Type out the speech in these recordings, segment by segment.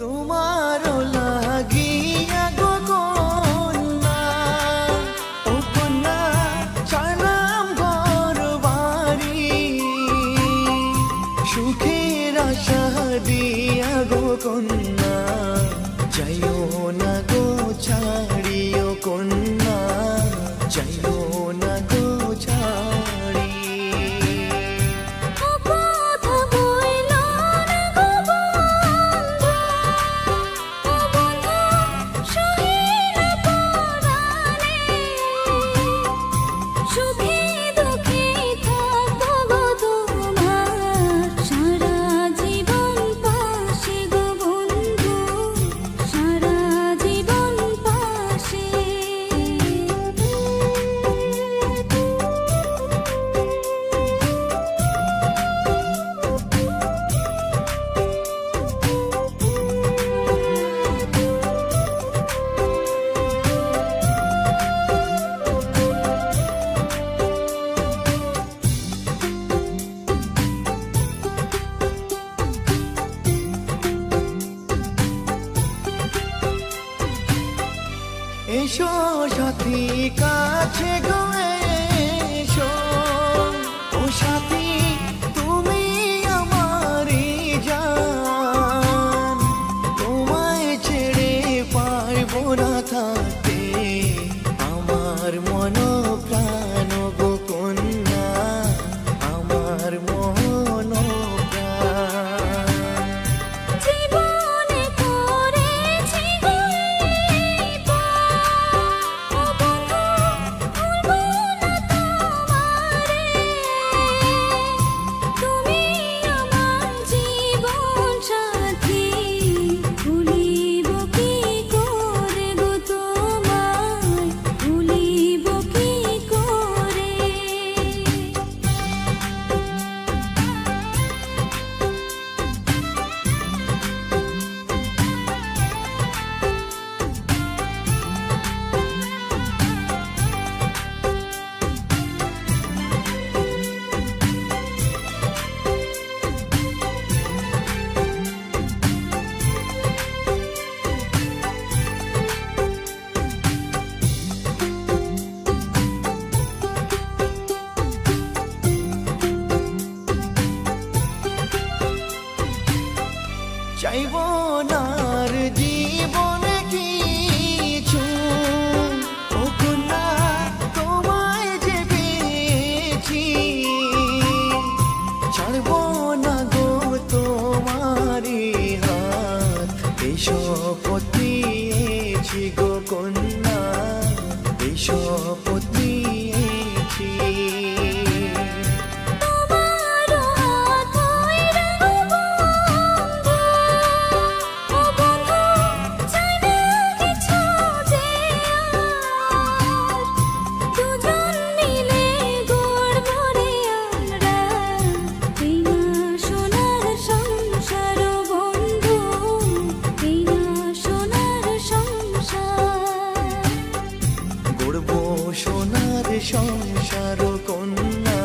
তোমারও লাগিয়া গো কন্যা, ও কন্যা ছাড়লাম ঘর বাড়ি, সুখের আশা দিয়া গো কন্যা, যাইও না গো ছাড়িও কন্যা, যাইও না গো ছাড়ি। এসো সাথী কাছে গো এসো, ও সাথী তুমি আমারই জান, তোমায় ছেড়ে পারবো না থাকতে, আমার মন প্রাণ গো কন্যা, আমার মন প্রাণ। চাইবো না আর জীবনে কিছু, ও কন্যা তোমায় যে পেয়েছি, ছাড়বো না গো তোমারই হাত, এই শপথ নিয়েছি গো কন্যা, এই শপথ নিয়েছি। সোনার সংসার কন্যা,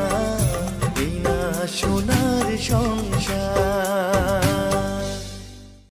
এই না সোনার সংসার।